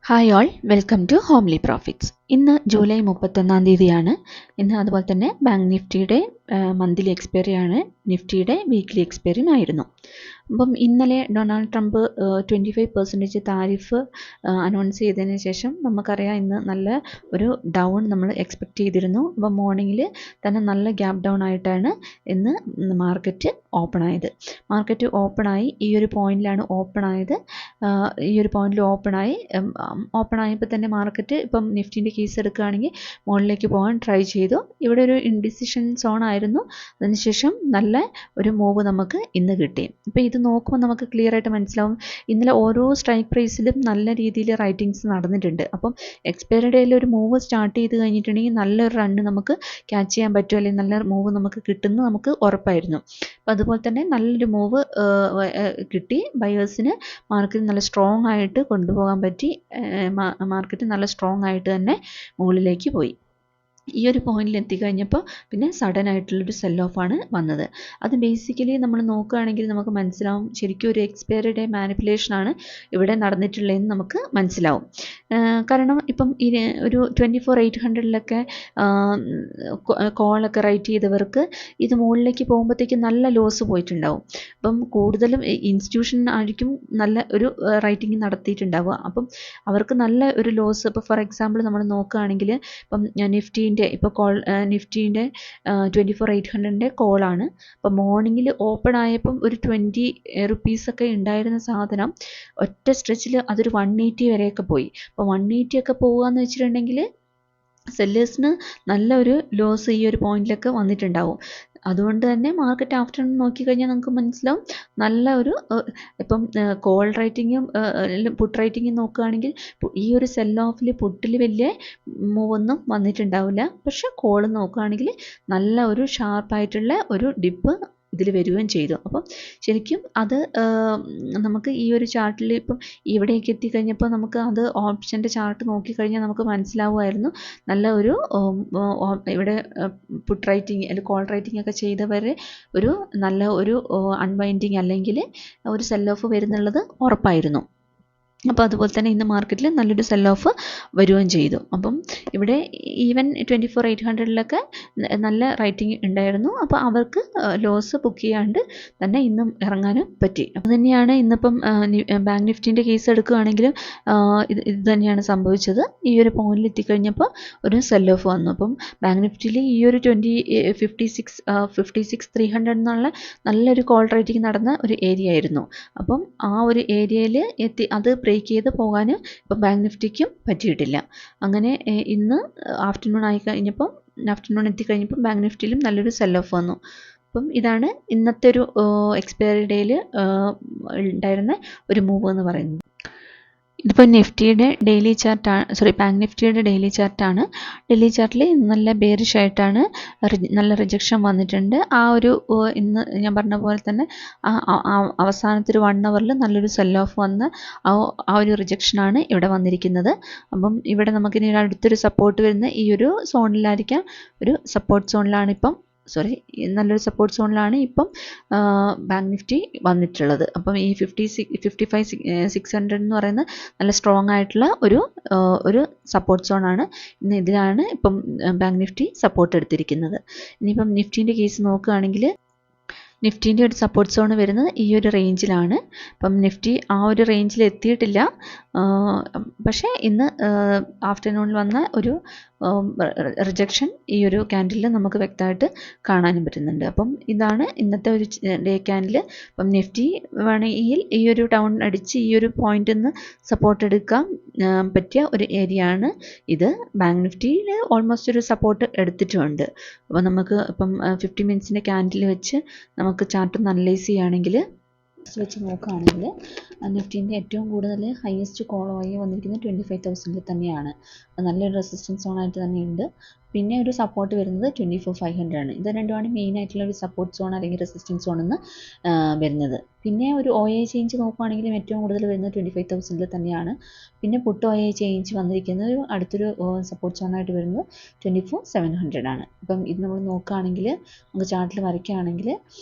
Hi all, welcome to homely profits. ഇന്ന് July 31 തീയതിയാണ്. ഇന്ന് അതുപോലെ തന്നെ ബാങ്ക് നിഫ്റ്റിയുടെ മന്ത്ലി എക്സ്പയറിയാണ്, നിഫ്റ്റിയുടെ വീക്ക്ലി എക്സ്പയറിയും ആയിരുന്നു. അപ്പം ഇന്നലെ ഡൊണാൾഡ് ട്രംപ് 25% താരിഫ് അനൗൺസ് ചെയ്തതിന് ശേഷം നമുക്കറിയാം ഇന്ന് നല്ല ഒരു ഡൗൺ നമ്മൾ എക്സ്പെക്റ്റ് ചെയ്തിരുന്നു. അപ്പം മോർണിംഗിൽ തന്നെ നല്ല ഗ്യാപ്പ് ഡൗൺ ആയിട്ടാണ് ഇന്ന് മാർക്കറ്റ് ഓപ്പൺ ആയത്. മാർക്കറ്റ് ഓപ്പണായി ഈ ഒരു പോയിന്റിലാണ് ഓപ്പൺ ആയത്. ഈ ഒരു പോയിന്റിൽ ഓപ്പൺ ആയപ്പോൾ തന്നെ മാർക്കറ്റ് ഇപ്പം നിഫ്റ്റിൻ്റെ കേസ് എടുക്കുകയാണെങ്കിൽ മുകളിലേക്ക് പോകാൻ ട്രൈ ചെയ്തു. ഇവിടെ ഒരു ഇൻഡിസിഷൻ സോൺ ആയിരുന്നു. അതിനുശേഷം നല്ല ഒരു മൂവ് നമുക്ക് ഇന്ന് കിട്ടി. അപ്പോൾ ഇത് നോക്കുമ്പോൾ നമുക്ക് ക്ലിയർ ആയിട്ട് മനസ്സിലാവും ഇന്നലെ ഓരോ സ്ട്രൈക്ക് പ്രൈസിലും നല്ല രീതിയിൽ റൈറ്റിങ്സ് നടന്നിട്ടുണ്ട്. അപ്പം എക്സ്പയറി ഡേയിൽ ഒരു മൂവ് സ്റ്റാർട്ട് ചെയ്ത് കഴിഞ്ഞിട്ടുണ്ടെങ്കിൽ നല്ലൊരു റണ്ണ് നമുക്ക് ക്യാച്ച് ചെയ്യാൻ പറ്റും, അല്ലെങ്കിൽ നല്ല മൂവ് നമുക്ക് കിട്ടുന്നത് നമുക്ക് ഉറപ്പായിരുന്നു. അപ്പോൾ അതുപോലെ തന്നെ നല്ലൊരു മൂവ് കിട്ടി. ബയേഴ്സിന് മാർക്കറ്റ് നല്ല സ്ട്രോങ് ആയിട്ട് കൊണ്ടുപോകാൻ പറ്റി. മാർക്കറ്റ് നല്ല സ്ട്രോങ് ആയിട്ട് തന്നെ മുകളിലേക്ക് പോയി. ഈ ഒരു പോയിന്റിൽ എത്തിക്കഴിഞ്ഞപ്പോൾ പിന്നെ സഡൻ ആയിട്ടുള്ളൊരു സെൽ ഓഫാണ് വന്നത്. അത് ബേസിക്കലി നമ്മൾ നോക്കുകയാണെങ്കിൽ നമുക്ക് മനസ്സിലാവും ശരിക്കും ഒരു എക്സ്പയറി ഡേ മാനിപ്പുലേഷനാണ് ഇവിടെ നടന്നിട്ടുള്ളതെന്ന് നമുക്ക് മനസ്സിലാവും. കാരണം ഇപ്പം ഒരു 24,800 കോളൊക്കെ റൈറ്റ് ചെയ്തവർക്ക് ഇത് മുകളിലേക്ക് പോകുമ്പോഴത്തേക്ക് നല്ല ലോസ് പോയിട്ടുണ്ടാവും. അപ്പം കൂടുതലും ഇൻസ്റ്റിറ്റ്യൂഷൻ ആയിരിക്കും നല്ല ഒരു റൈറ്റിംഗ് നടത്തിയിട്ടുണ്ടാവുക. അപ്പം അവർക്ക് നല്ല ഒരു ലോസ്. ഇപ്പോൾ ഫോർ എക്സാമ്പിൾ നമ്മൾ നോക്കുകയാണെങ്കിൽ ഇപ്പം നിഫ്റ്റീൻ്റെ 24,800 കോളാണ്. അപ്പോൾ മോർണിംഗിൽ ഓപ്പൺ ആയപ്പം ഒരു 20 റുപ്പീസൊക്കെ ഉണ്ടായിരുന്ന സാധനം ഒറ്റ സ്ട്രെച്ചിൽ അതൊരു 180 വരെയൊക്കെ പോയി. അപ്പോൾ 180 ഒക്കെ പോകുകയെന്ന് വെച്ചിട്ടുണ്ടെങ്കിൽ സെല്ലേഴ്സിന് നല്ലൊരു ലോസ് ഈ ഒരു പോയിന്റിലൊക്കെ വന്നിട്ടുണ്ടാവും. അതുകൊണ്ട് തന്നെ മാർക്കറ്റ് ആഫ്റ്റർനൂൺ നോക്കിക്കഴിഞ്ഞാൽ നമുക്ക് മനസ്സിലാവും നല്ല ഒരു ഇപ്പം കോൾ റൈറ്റിങ്ങും പുട്ട് റൈറ്റിങ്ങും നോക്കുകയാണെങ്കിൽ ഈ ഒരു സെൽ ഓഫിൽ പുട്ടിൽ വലിയ മൂവൊന്നും വന്നിട്ടുണ്ടാവില്ല. പക്ഷെ കോൾ നോക്കുകയാണെങ്കിൽ നല്ല ഒരു ഷാർപ്പായിട്ടുള്ള ഒരു ഡിപ്പ് ഇതിൽ വരികയും ചെയ്തു. അപ്പം ശരിക്കും അത് നമുക്ക് ഈ ഒരു ചാർട്ടിൽ ഇപ്പം ഇവിടേക്ക് എത്തിക്കഴിഞ്ഞപ്പോൾ നമുക്ക് അത് ഓപ്ഷൻ്റെ ചാർട്ട് നോക്കിക്കഴിഞ്ഞാൽ നമുക്ക് മനസ്സിലാവുമായിരുന്നു നല്ല ഒരു ഇവിടെ പുട്ട് റൈറ്റിംഗ് അല്ലെങ്കിൽ കോൾ റൈറ്റിംഗ് ഒക്കെ ചെയ്തവർ ഒരു നല്ല ഒരു അൺവൈൻഡിങ് അല്ലെങ്കിൽ ഒരു സെൽ ഓഫ് വരുന്നുള്ളത് ഉറപ്പായിരുന്നു. അപ്പോൾ അതുപോലെ തന്നെ ഇന്ന് മാർക്കറ്റിൽ നല്ലൊരു സെൽ ഓഫ് വരികയും ചെയ്തു. അപ്പം ഇവിടെ ഈവൻ 24,800 നല്ല റൈറ്റിംഗ് ഉണ്ടായിരുന്നു. അപ്പോൾ അവർക്ക് ലോസ് ബുക്ക് ചെയ്യാണ്ട് തന്നെ ഇന്നും ഇറങ്ങാനും പറ്റി. അത് തന്നെയാണ് ഇന്നിപ്പം ബാങ്ക് നിഫ്റ്റിൻ്റെ കേസ് എടുക്കുകയാണെങ്കിലും ഇത് തന്നെയാണ് സംഭവിച്ചത്. ഈ ഒരു പോയിന്റിൽ എത്തിക്കഴിഞ്ഞപ്പോൾ ഒരു സെൽ ഓഫ് വന്നു. അപ്പം ബാങ്ക് നിഫ്റ്റിയിൽ ഈ ഒരു 56,300 എന്നുള്ള നല്ലൊരു കോൾ റൈറ്റിംഗ് നടന്ന ഒരു ഏരിയ ആയിരുന്നു. അപ്പം ആ ഒരു ഏരിയയിൽ എത്തി അത് ബ്രേക്ക് ചെയ്ത് പോകാൻ ഇപ്പം ബാങ്ക് നിഫ്റ്റിക്കും പറ്റിയിട്ടില്ല. അങ്ങനെ ഇന്ന് ആഫ്റ്റർനൂൺ എത്തിക്കഴിഞ്ഞപ്പം ബാങ്ക് നിഫ്റ്റിയിലും നല്ലൊരു സെൽ ഓഫ് വന്നു. അപ്പം ഇതാണ് ഇന്നത്തെ ഒരു എക്സ്പയറി ഡേയിൽ ഉണ്ടായിരുന്ന ഒരു മൂവ് എന്ന് പറയുന്നത്. ഇതിപ്പോൾ നിഫ്റ്റിയുടെ ഡെയിലി ചാർട്ടാണ്, ബാങ്ക് നിഫ്റ്റിയുടെ ഡെയിലി ചാർട്ടാണ്. ഡെയിലി ചാർട്ടിൽ നല്ല ബെയറിഷ് ആയിട്ടാണ് നല്ല റിജക്ഷൻ വന്നിട്ടുണ്ട്. ആ ഒരു ഇന്ന് ഞാൻ പറഞ്ഞ പോലെ തന്നെ അവസാനത്തെ ഒരു 1 hourൽ നല്ലൊരു സെൽ ഓഫ് വന്ന് ആ ഒരു റിജക്ഷനാണ് ഇവിടെ വന്നിരിക്കുന്നത്. അപ്പം ഇവിടെ നമുക്കിനി അടുത്തൊരു സപ്പോർട്ട് വരുന്ന ഈ ഒരു സോണിലായിരിക്കാം, ഒരു സപ്പോർട്ട് സോണിലാണ് നല്ലൊരു സപ്പോർട്ട് സോണിലാണ് ഇപ്പം ബാങ്ക് നിഫ്റ്റി വന്നിട്ടുള്ളത്. അപ്പം ഈ 55,600 എന്ന് പറയുന്ന നല്ല സ്ട്രോങ് ആയിട്ടുള്ള ഒരു സപ്പോർട്ട് സോണാണ്. ഇന്ന് ഇതിലാണ് ഇപ്പം ബാങ്ക് നിഫ്റ്റി സപ്പോർട്ട് എടുത്തിരിക്കുന്നത്. ഇനിയിപ്പം നിഫ്റ്റീൻ്റെ കേസ് നോക്കുകയാണെങ്കിൽ നിഫ്റ്റീൻ്റെ ഒരു സപ്പോർട്ട് സോൺ വരുന്നത് ഈ ഒരു റേഞ്ചിലാണ്. അപ്പം നിഫ്റ്റി ആ ഒരു റേഞ്ചിൽ എത്തിയിട്ടില്ല. പക്ഷേ ഇന്ന് ആഫ്റ്റർനൂണിൽ വന്ന ഒരു റിജക്ഷൻ ഈ ഒരു ക്യാൻഡിലിൽ നമുക്ക് വ്യക്തമായിട്ട് കാണാനും പറ്റുന്നുണ്ട്. അപ്പം ഇതാണ് ഇന്നത്തെ ഒരു ഡേ ക്യാൻഡിൽ. അപ്പം നിഫ്റ്റി വേണമെങ്കിൽ ഈ ഒരു ഡൗൺ അടിച്ച് ഈ ഒരു പോയിന്റിൽ നിന്ന് സപ്പോർട്ട് എടുക്കാൻ പറ്റിയ ഒരു ഏരിയ ആണ് ഇത്. ബാങ്ക് നിഫ്റ്റിയിൽ ഓൾമോസ്റ്റ് ഒരു സപ്പോർട്ട് എടുത്തിട്ടുമുണ്ട്. അപ്പോൾ നമുക്ക് ഇപ്പം 50 മിനിറ്റ്സിൻ്റെ ക്യാൻഡിൽ വെച്ച് നമുക്ക് ചാർട്ട് ഒന്ന് അനലൈസ് ചെയ്യുകയാണെങ്കിൽ വെച്ച് നോക്കുകയാണെങ്കിൽ നിഫ്റ്റീൻ്റെ ഏറ്റവും കൂടുതൽ ഹയസ്റ്റ് കോളായി വന്നിരിക്കുന്നത് 25,000 തന്നെയാണ്. നല്ലൊരു റെസിസ്റ്റൻസ് സോണായിട്ട് തന്നെയുണ്ട്. പിന്നെ ഒരു സപ്പോർട്ട് വരുന്നത് 24,500 ആണ്. ഇത് രണ്ടുമാണ് മെയിൻ ആയിട്ടുള്ള ഒരു സപ്പോർട്ട് സോൺ അല്ലെങ്കിൽ റെസിസ്റ്റൻസ് സോൺ എന്ന് വരുന്നത്. പിന്നെ ഒരു OA ചേഞ്ച് നോക്കുകയാണെങ്കിലും ഏറ്റവും കൂടുതൽ വരുന്നത് 25,000 തന്നെയാണ്. പിന്നെ പുട്ട് OA ചേഞ്ച് വന്നിരിക്കുന്നത് അടുത്തൊരു സപ്പോർട്ട് സോണായിട്ട് വരുന്നത് 24,700 ആണ്. ഇപ്പം ഇത് നമ്മൾ നോക്കുകയാണെങ്കിൽ നമുക്ക് ചാർട്ടിൽ വരയ്ക്കുകയാണെങ്കിൽ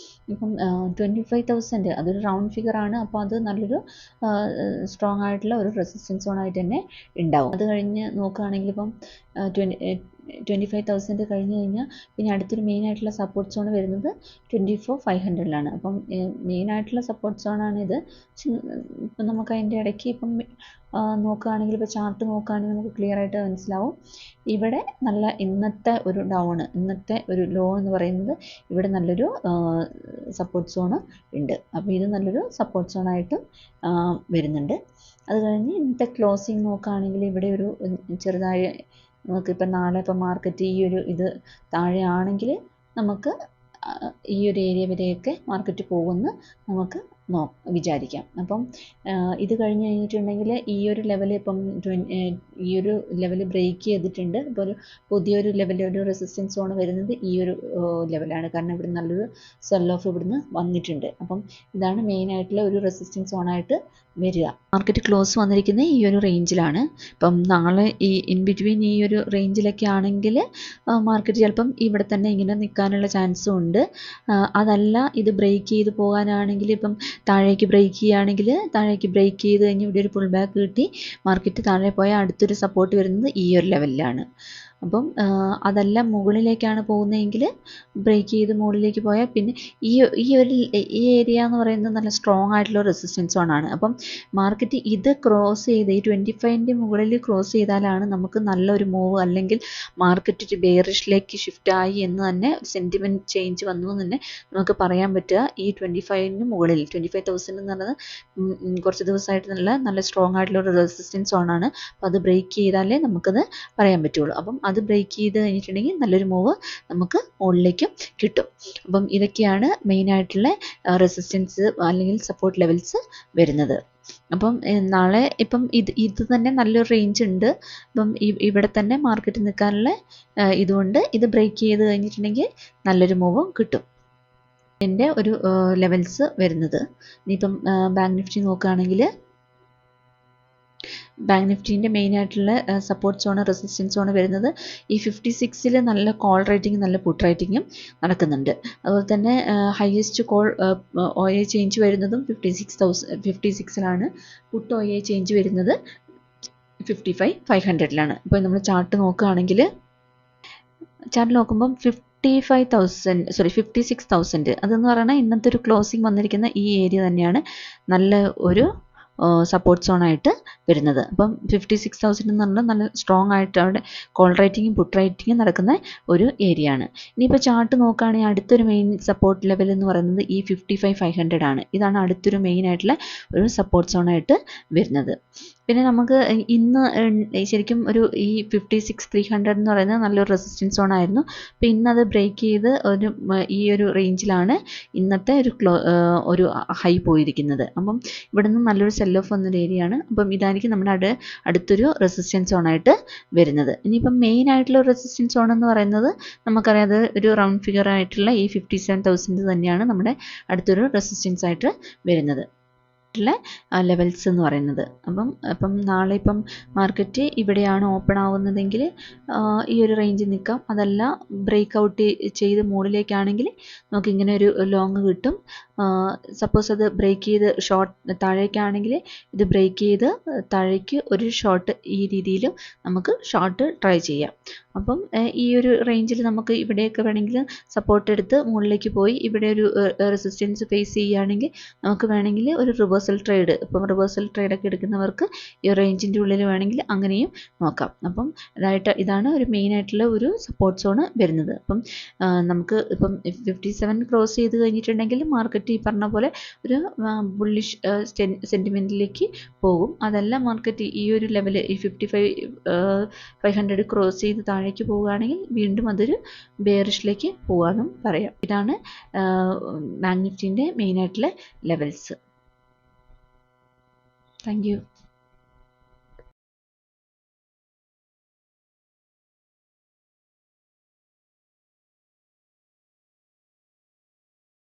ഇപ്പം 25,000 അതൊരു റൗണ്ട് ഫിഗർ ആണ്. അപ്പോൾ അത് നല്ലൊരു സ്ട്രോങ് ആയിട്ടുള്ള ഒരു റെസിസ്റ്റൻസ് സോണായിട്ട് തന്നെ ഉണ്ടാവും. അത് കഴിഞ്ഞ് നോക്കുകയാണെങ്കിൽ ഇപ്പം 25,000 കഴിഞ്ഞ് കഴിഞ്ഞാൽ പിന്നെ അടുത്തൊരു മെയിൻ ആയിട്ടുള്ള സപ്പോർട്ട് സോൺ വരുന്നത് 24,500 അപ്പം മെയിൻ ആയിട്ടുള്ള സപ്പോർട്ട് സോണാണ് ഇത്. ഇപ്പം നമുക്ക് അതിൻ്റെ ഇടയ്ക്ക് ഇപ്പം നോക്കുകയാണെങ്കിൽ ഇപ്പോൾ ചാർട്ട് നോക്കുകയാണെങ്കിൽ നമുക്ക് ക്ലിയർ ആയിട്ട് മനസ്സിലാവും. ഇവിടെ നല്ല ഇന്നത്തെ ഒരു ഇന്നത്തെ ഒരു ലോ എന്ന് പറയുന്നത് ഇവിടെ നല്ലൊരു സപ്പോർട്ട് സോൺ ഉണ്ട്. അപ്പോൾ ഇത് നല്ലൊരു സപ്പോർട്ട് സോണായിട്ട് വരുന്നുണ്ട്. അത് കഴിഞ്ഞ് ഇന്നത്തെ ക്ലോസിങ് നോക്കുകയാണെങ്കിൽ ഇവിടെ ഒരു ചെറുതായ നമുക്കിപ്പോൾ നാളെ ഇപ്പം മാർക്കറ്റ് ഈ ഒരു ഇത് താഴെയാണെങ്കിൽ നമുക്ക് ഈ ഒരു ഏരിയ വരെയൊക്കെ മാർക്കറ്റ് പോകുമെന്ന് നമുക്ക് വിചാരിക്കാം. അപ്പം ഇത് കഴിഞ്ഞ് കഴിഞ്ഞിട്ടുണ്ടെങ്കിൽ ഈ ഒരു ലെവൽ ഇപ്പം ഈ ഒരു ലെവൽ ബ്രേക്ക് ചെയ്തിട്ടുണ്ട്. ഇപ്പോൾ ഒരു പുതിയൊരു ലെവൽ ഒരു റെസിസ്റ്റൻസ് സോൺ വരുന്നത് ഈ ഒരു ലെവലാണ്. കാരണം ഇവിടെ നല്ലൊരു സെൽ ഓഫ് ഇവിടുന്ന് വന്നിട്ടുണ്ട്. അപ്പം ഇതാണ് മെയിൻ ആയിട്ടുള്ള ഒരു റെസിസ്റ്റൻസ് സോണായിട്ട് വരിക. മാർക്കറ്റ് ക്ലോസ് വന്നിരിക്കുന്നത് ഈ ഒരു റേഞ്ചിലാണ്. ഇപ്പം നാളെ ഈ ഇൻ ബിറ്റ്വീൻ ഈ ഒരു റേഞ്ചിലൊക്കെ ആണെങ്കിൽ മാർക്കറ്റ് ചിലപ്പം ഇവിടെ തന്നെ ഇങ്ങനെ നിൽക്കാനുള്ള ചാൻസും ഉണ്ട്. അതല്ല ഇത് ബ്രേക്ക് ചെയ്ത് പോകാനാണെങ്കിൽ ഇപ്പം താഴേക്ക് ബ്രേക്ക് ചെയ്യുകയാണെങ്കിൽ താഴേക്ക് ബ്രേക്ക് ചെയ്ത് കഴിഞ്ഞ് ഇവിടെ ഒരു പുൾ ബാക്ക് കിട്ടി മാർക്കറ്റ് താഴെ പോയാൽ അടുത്തൊരു സപ്പോർട്ട് വരുന്നത് ഈ ഒരു ലെവലിലാണ്. അപ്പം അതല്ല മുകളിലേക്കാണ് പോകുന്നതെങ്കിൽ ബ്രേക്ക് ചെയ്ത് മുകളിലേക്ക് പോയാൽ പിന്നെ ഈ ഏരിയ എന്ന് പറയുന്നത് നല്ല സ്ട്രോങ് ആയിട്ടുള്ള റെസിസ്റ്റൻസ് സോണാണ്. അപ്പം മാർക്കറ്റ് ഇത് ക്രോസ് ചെയ്ത് ഈ 25ൻ്റെ മുകളിൽ ക്രോസ് ചെയ്താലാണ് നമുക്ക് നല്ലൊരു മൂവ് അല്ലെങ്കിൽ മാർക്കറ്റ് ഒരു ബെയറിഷിലേക്ക് ഷിഫ്റ്റ് ആയി എന്ന് തന്നെ സെൻറ്റിമെൻറ്റ് ചേഞ്ച് വന്നു എന്ന് തന്നെ നമുക്ക് പറയാൻ പറ്റുക. ഈ 25ന് മുകളിൽ 25,000 എന്ന് പറയുന്നത് കുറച്ച് ദിവസമായിട്ട് നല്ല സ്ട്രോങ് ആയിട്ടുള്ള ഒരു റെസിസ്റ്റൻസ് സോണാണ്. അപ്പോൾ അത് ബ്രേക്ക് ചെയ്താലേ നമുക്കത് പറയാൻ പറ്റുള്ളൂ. അപ്പം അത് ബ്രേക്ക് ചെയ്ത് കഴിഞ്ഞിട്ടുണ്ടെങ്കിൽ നല്ലൊരു മൂവ് നമുക്ക് മുകളിലേക്കും കിട്ടും. അപ്പം ഇതൊക്കെയാണ് മെയിനായിട്ടുള്ള റെസിസ്റ്റൻസ് അല്ലെങ്കിൽ സപ്പോർട്ട് ലെവൽസ് വരുന്നത്. അപ്പം നാളെ ഇപ്പം ഇത് തന്നെ നല്ലൊരു റേഞ്ച് ഉണ്ട്. അപ്പം ഇവിടെ തന്നെ മാർക്കറ്റ് നിൽക്കാനുള്ള ഇതുകൊണ്ട് ഇത് ബ്രേക്ക് ചെയ്ത് കഴിഞ്ഞിട്ടുണ്ടെങ്കിൽ നല്ലൊരു മൂവും കിട്ടും. എൻ്റെ ഒരു ലെവൽസ് വരുന്നത്. ഇനിയിപ്പം ബാങ്ക് നിഫ്റ്റി നോക്കുകയാണെങ്കിൽ ബാങ്ക് നിഫ്റ്റീൻ്റെ മെയിൻ ആയിട്ടുള്ള സപ്പോർട്ട് സോൺ റെസിസ്റ്റൻസ് സോൺ വരുന്നത് ഈ 56ൽ നല്ല കോൾ റേറ്റിംഗ് നല്ല പുട്ട് റേറ്റിംഗും നടക്കുന്നുണ്ട്. അതുപോലെ തന്നെ ഹയസ്റ്റ് കോൾ OA ചേഞ്ച് വരുന്നതും 56ലാണ്. പുട്ട് OA ചേഞ്ച് വരുന്നത് 55,500ലാണ്. ഇപ്പോൾ നമ്മൾ ചാർട്ട് നോക്കുകയാണെങ്കിൽ ചാർട്ട് നോക്കുമ്പം 56,000 അതെന്ന് പറയുന്നത് ഇന്നത്തെ ഒരു ക്ലോസിങ് വന്നിരിക്കുന്ന ഈ ഏരിയ തന്നെയാണ് നല്ല ഒരു സപ്പോർട്ട് സോണായിട്ട് വരുന്നത്. അപ്പം 56,000 എന്ന് പറഞ്ഞാൽ നല്ല സ്ട്രോങ് ആയിട്ട് അവിടെ കോൾ റേറ്റിംഗും പുട്ട് റേറ്റിംഗും നടക്കുന്ന ഒരു ഏരിയ ആണ്. ഇനിയിപ്പോൾ ചാർട്ട് നോക്കുകയാണെങ്കിൽ അടുത്തൊരു മെയിൻ സപ്പോർട്ട് ലെവൽ എന്ന് പറയുന്നത് ഈ 55,500 ആണ്. ഇതാണ് അടുത്തൊരു മെയിൻ ആയിട്ടുള്ള ഒരു സപ്പോർട്ട് സോണായിട്ട് വരുന്നത്. പിന്നെ നമുക്ക് ഇന്ന് ശരിക്കും ഒരു ഈ 56,300 എന്ന് പറയുന്നത് നല്ലൊരു റെസിസ്റ്റൻസ് സോൺ ആയിരുന്നു. അപ്പോൾ ഇന്നത് ബ്രേക്ക് ചെയ്ത് ഈ ഒരു റേഞ്ചിലാണ് ഇന്നത്തെ ഒരു ഹൈ പോയിരിക്കുന്നത്. അപ്പം ഇവിടെ നിന്ന് നല്ലൊരു സെൽ ഓഫ് വന്നൊരു ഏരിയ ആണ്. അപ്പം ഇതായിരിക്കും നമ്മുടെ അടുത്തൊരു റെസിസ്റ്റൻസ് സോണായിട്ട് വരുന്നത്. ഇനിയിപ്പം മെയിൻ ആയിട്ടുള്ള റെസിസ്റ്റൻസ് സോൺ എന്ന് പറയുന്നത് നമുക്കറിയാം അത് ഒരു റൗണ്ട് ഫിഗർ ആയിട്ടുള്ള ഈ 57,000 തന്നെയാണ് നമ്മുടെ അടുത്തൊരു റെസിസ്റ്റൻസ് ആയിട്ട് വരുന്നത് ലെവൽസ് എന്ന് പറയുന്നത്. അപ്പം നാളെ ഇപ്പം മാർക്കറ്റ് ഇവിടെയാണ് ഓപ്പൺ ആവുന്നതെങ്കിൽ ഈ ഒരു റേഞ്ചിൽ നിൽക്കാം. അതല്ല ബ്രേക്ക് ഔട്ട് ചെയ്ത് മുകളിലേക്കാണെങ്കിൽ നമുക്ക് ഇങ്ങനെ ഒരു ലോങ് കിട്ടും. സപ്പോസ് അത് ബ്രേക്ക് ചെയ്ത് ഷോർട്ട് താഴേക്കാണെങ്കിൽ ഇത് ബ്രേക്ക് ചെയ്ത് താഴേക്ക് ഒരു ഷോർട്ട് ഈ രീതിയിലും നമുക്ക് ഷോർട്ട് ട്രൈ ചെയ്യാം. അപ്പം ഈ ഒരു റേഞ്ചിൽ നമുക്ക് ഇവിടെയൊക്കെ വേണമെങ്കിൽ സപ്പോർട്ട് എടുത്ത് മുകളിലേക്ക് പോയി ഇവിടെ ഒരു റെസിസ്റ്റൻസ് ഫേസ് ചെയ്യുകയാണെങ്കിൽ നമുക്ക് വേണമെങ്കിൽ ഒരു റിവേഴ്സൽ ട്രേഡ് ഇപ്പം റിവേഴ്സൽ ട്രേഡൊക്കെ എടുക്കുന്നവർക്ക് ഈ റേഞ്ചിൻ്റെ ഉള്ളിൽ വേണമെങ്കിൽ അങ്ങനെയും നോക്കാം. അപ്പം ഇതാണ് ഒരു മെയിൻ ആയിട്ടുള്ള ഒരു സപ്പോർട്ട് സോൺ വരുന്നത്. അപ്പം നമുക്ക് ഇപ്പം 57 ക്രോസ് ചെയ്ത് കഴിഞ്ഞിട്ടുണ്ടെങ്കിൽ മാർക്കറ്റ് ഈ പറഞ്ഞ പോലെ ഒരു ബുള്ളിഷ് സെൻറ്റിമെൻറ്റിലേക്ക് പോകും. അതല്ല മാർക്കറ്റ് ഈ ഒരു ലെവൽ ഈ 55,500 ക്രോസ് ചെയ്ത് താഴേക്ക് പോവുകയാണെങ്കിൽ വീണ്ടും അതൊരു ബെയറിഷിലേക്ക് പോകാമെന്നും പറയാം. ഇതാണ് ബാങ്ക് നിഫ്റ്റീൻ്റെ മെയിനായിട്ടുള്ള ലെവൽസ്. Thank you.